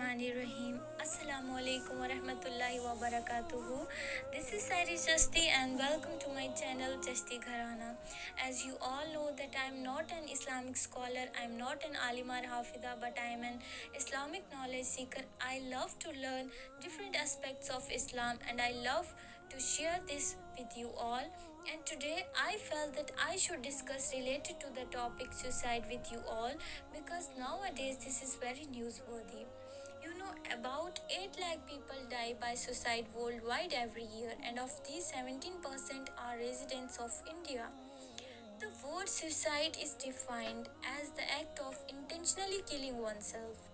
Bismillahirrahmanirrahim. Assalamu alaikum wa rahmatullahi wa barakatuhu. This is Sairi Jasti and welcome to my channel Jasti Gharana. As you all know that I am not an Islamic scholar, I am not an alimar hafida, but I am an Islamic knowledge seeker. I love to learn different aspects of Islam and I love to share this with you all. And today I felt that I should discuss related to the topic suicide with you all because nowadays this is very newsworthy. You know, about 8 lakh people die by suicide worldwide every year, and of these, 17% are residents of India. The word suicide is defined as the act of intentionally killing oneself.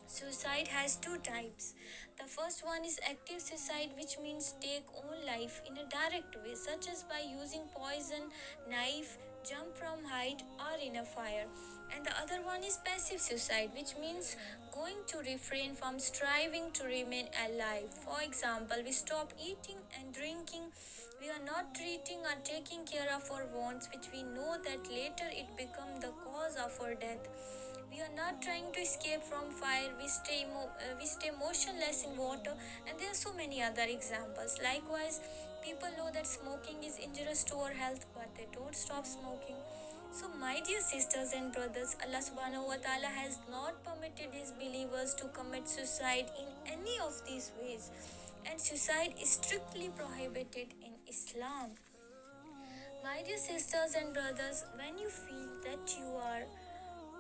Suicide has two types. The first one is active suicide, which means take own life in a direct way, such as by using poison, knife, jump from height, or in a fire. And the other one is passive suicide, which means going to refrain from striving to remain alive. For example, we stop eating and drinking. We are not treating or taking care of our wants, which we know that later it becomes the cause of our death. We are not trying to escape from fire. We stay motionless in water, and there are so many other examples. Likewise, people know that smoking is injurious to our health, but they don't stop smoking. So, my dear sisters and brothers, Allah subhanahu wa ta'ala has not permitted his believers to commit suicide in any of these ways, and suicide is strictly prohibited in Islam. My dear sisters and brothers, when you feel that you are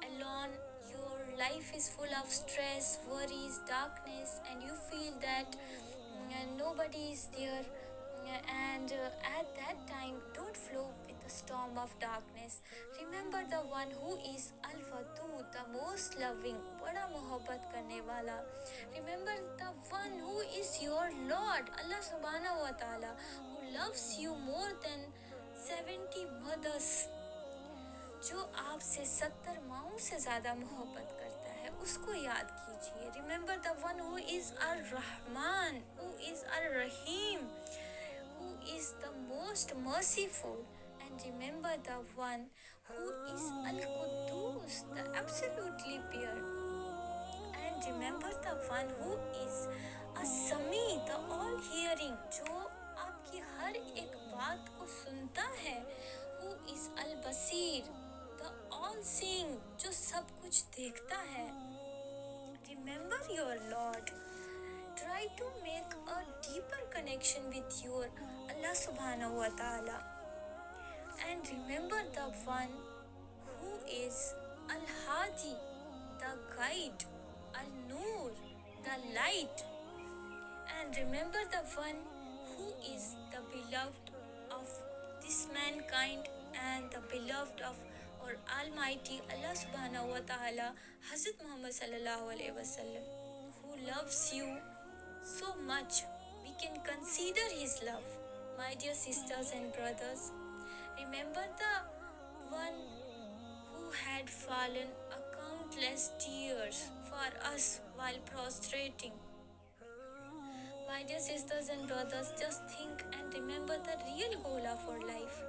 alone, your life is full of stress, worries, darkness, and you feel that nobody is there, and at that time, don't flow with the storm of darkness. Remember the one who is Al Wadud, the most loving, bada mohabbat karne wala. Remember the one who is your Lord, Allah subhanahu wa ta'ala, who loves you more than 70 mothers. जो आपसे 70 माओं से ज्यादा मोहब्बत करता है उसको याद कीजिए. Remember the one who is अर रहमान, हु इज अर रहीम, who is the most merciful, and remember the one who is Al Quddus, the absolutely pure, and remember the one who is As-Sami, the all hearing, जो आपकी हर एक बात को सुनता है. Who is Al Basir, the all seeing, जो सब कुछ देखता है. Remember your Lord. Try to make a deeper connection with your Allah subhanahu wa ta'ala. And remember the one who is Al Hadi, the guide, Al Noor, the light. And remember the one who is the beloved of this mankind and the beloved of our Almighty Allah subhanahu wa ta'ala, Hazrat Muhammad sallallahu alaihi wasallam, who loves you so much. We can consider his love. My dear sisters and brothers, remember the one who had fallen a countless tears for us while prostrating. My dear sisters and brothers, just think and remember the real goal of our life.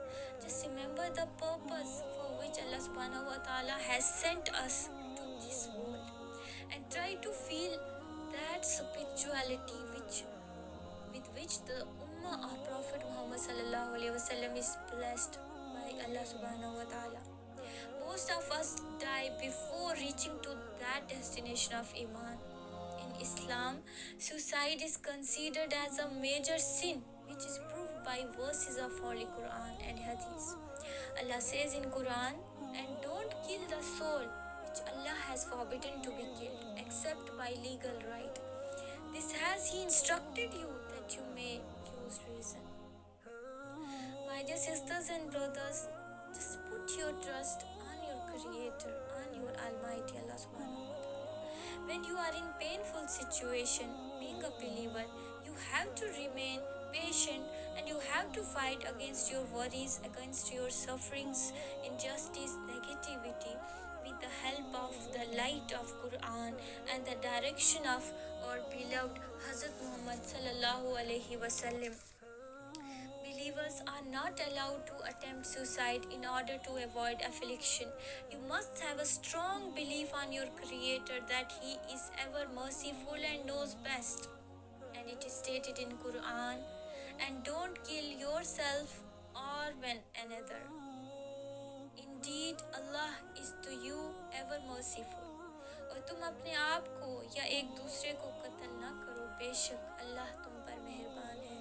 Just remember the purpose for which Allah subhanahu wa ta'ala has sent us to this world. And try to feel that spirituality with which the Ummah of Prophet Muhammad sallallahu alaihi wasallam is blessed by Allah subhanahu wa ta'ala. Most of us die before reaching to that destination of Iman. In Islam, suicide is considered as a major sin, which is proved by verses of Holy Quran and Hadith. Allah says in Quran, and don't kill the soul which Allah has forbidden to be killed, except by legal right. This has He instructed you that you may use reason. My dear sisters and brothers, just put your trust on your Creator, on your Almighty Allah subhanahu wa ta'ala. When you are in painful situation, being a believer, you have to remain patient and you have to fight against your worries, against your sufferings, injustice, negativity with the help of the light of Quran and the direction of our beloved Hazrat Muhammad sallallahu alaihi wasallam. believers are not allowed to attempt suicide in order to avoid affliction. You must have a strong belief on your Creator that He is ever merciful and knows best. And it is stated in Quran, and don't kill yourself or one another. Indeed, Allah is to you ever merciful. और तुम अपने आप को या एक दूसरे को कत्ल न करो, बेशक अल्लाह तुम पर मेहरबान है.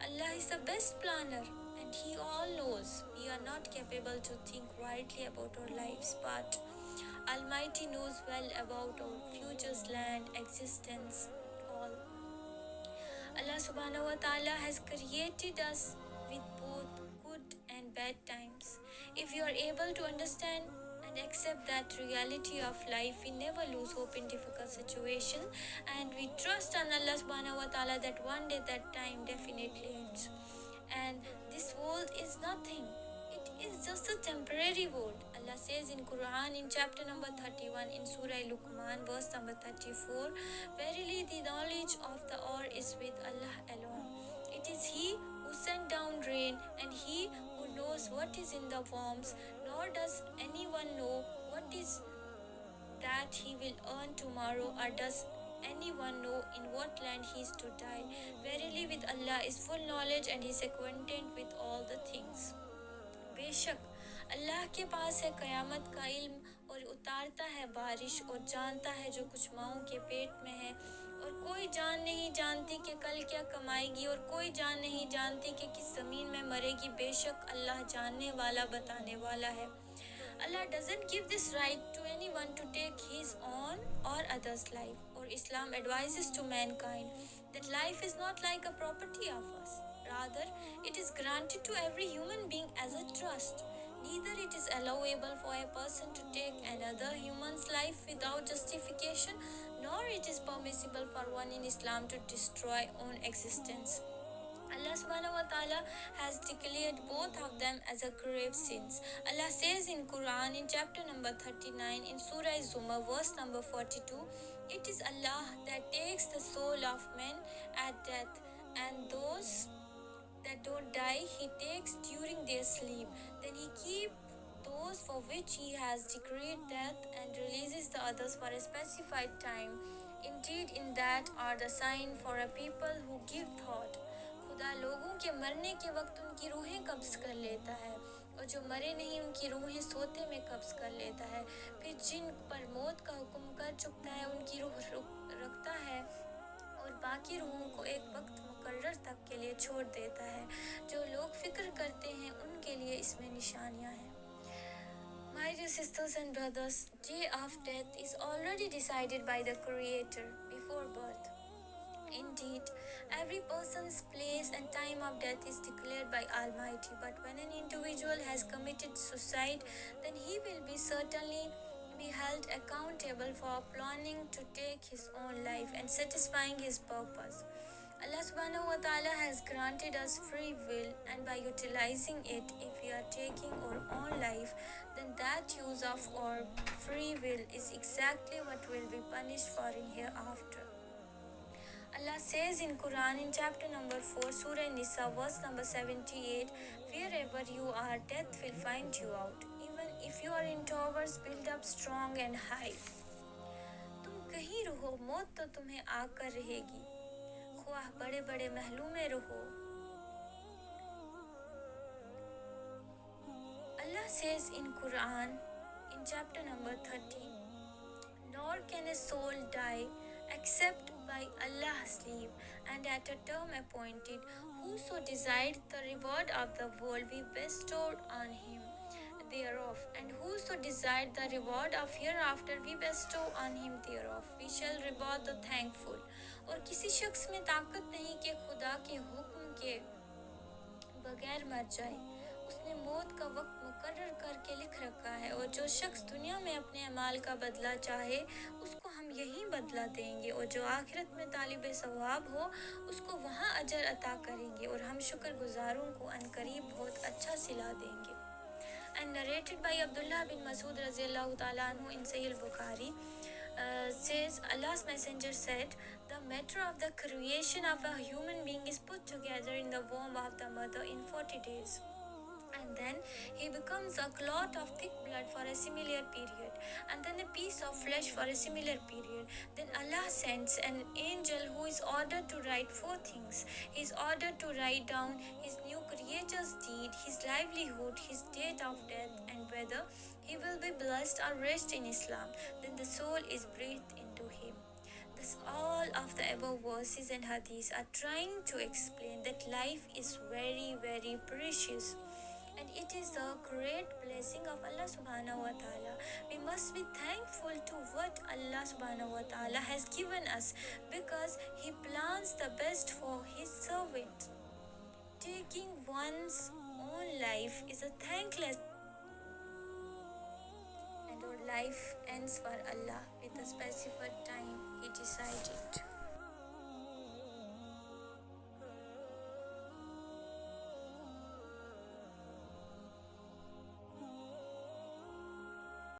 Allah is the best planner and He all knows. We are not capable to think widely about our lives, but Almighty knows well about our future's land, existence, all. Allah subhanahu wa ta'ala has created us with both good and bad times. If you are able to understand and accept that reality of life, we never lose hope in difficult situations, and we trust on Allah subhanahu wa ta'ala that one day that time definitely ends. And this world is nothing. It is just a temporary world. Allah says in Quran in chapter number 31 in Surah Luqman verse number 34, verily the knowledge of the hour is with Allah alone. It is He who sent down rain and He who knows what is in the worms, nor does anyone know what is that he will earn tomorrow, or does anyone know in what land he is to die. Verily with Allah is full knowledge and He is acquainted with all the things. बेशक अल्लाह के पास है क़यामत का इल्म, और उतारता है बारिश, और जानता है जो कुछ माओं के पेट में है, और कोई जान नहीं जानती कि कल क्या कमाएगी, और कोई जान नहीं जानती कि किस ज़मीन में मरेगी. बेशक अल्लाह जानने वाला बताने वाला है. Allah doesn't give this right to anyone to take his own or others' life, or Islam advises to mankind that life is not like a property of us. Rather, it is granted to every human being as a trust. Neither it is allowable for a person to take another human's life without justification, nor it is permissible for one in Islam to destroy own existence. Allah subhanahu wa ta'ala has declared both of them as a grave sins. Allah says in Quran in chapter number 39 in Surah Zumar verse number 42, it is Allah that takes the soul of men at death, and those that don't die He takes during their sleep. Then He keeps those for which He has decreed death and releases the others for a specified time. Indeed, in that are the sign for a people who give thought. खुदा लोगों के मरने के वक्त उनकी रूहें कब्ज कर लेता है, और जो मरे नहीं उनकी रूहें सोते में कब्ज कर लेता है. फिर जिन पर मौत का हुक्म कर चुकता है उनकी रूह रखता है, और बाकी रूहों को एक वक्त मुकर्रर तक के लिए छोड़ देता है. जो लोग फिक्र करते हैं उनके लिए इसमें निशानियां हैं. My dear sisters and brothers, day of death is already decided by the Creator before birth. Indeed, every person's place and time of death is declared by Almighty, but when an individual has committed suicide, then he will be certainly be held accountable for planning to take his own life and satisfying his purpose. Allah subhanahu wa ta'ala has granted us free will, and by utilizing it, if we are taking our own life, then that use of our free will is exactly what will be punished for in hereafter. Allah says in Quran in chapter number 4, Surah Nisa, verse number 78, wherever you are, death will find you out. Even if you are in towers, build up strong and high. तुम कहीं रहो, मौत तो तुम्हें आकर रहेगी, ख्वाह बड़े बड़े महलों में रहो. Allah says in Quran in chapter number 30, nor can a soul die except by Allah's leave, and at a term appointed. Whoso desired the reward of the world, we bestowed on him thereof, and whoso desired the reward of hereafter, we bestow on him thereof. We shall reward the thankful. और किसी शख्स में ताकत नहीं कि खुदा के हुक्म के बगैर मर जाए. उसने मौत का वक्त मुकर्रर करके लिख रखा है, और जो शख्स दुनिया में अपने अमाल का बदला चाहे उसको हम यही बदला देंगे, और जो आखिरत में तालिब सवाब हो उसको वहाँ अजर अता करेंगे, और हम शुक्रगुजारों को अनकरीब बहुत अच्छा सिला देंगे. And narrated by Abdullah bin Masud raziyallahu ta'ala anhu in Sahih al-Bukhari, says Allah's Messenger said, the matter of the creation of a human being is put together in the womb of the mother in 40 days. And then he becomes a clot of thick blood for a similar period, and then a piece of flesh for a similar period. Then Allah sends an angel who is ordered to write four things. He is ordered to write down his new creator's deed, his livelihood, his date of death, and whether he will be blessed or rest in Islam. Then the soul is breathed into him. Thus, all of the above verses and hadiths are trying to explain that life is very, very precious, and it is the great blessing of Allah subhanahu wa ta'ala. We must be thankful to what Allah subhanahu wa ta'ala has given us, because He plans the best for His servant. Taking one's own life is a thankless, and our life ends for Allah with a specified time He decided.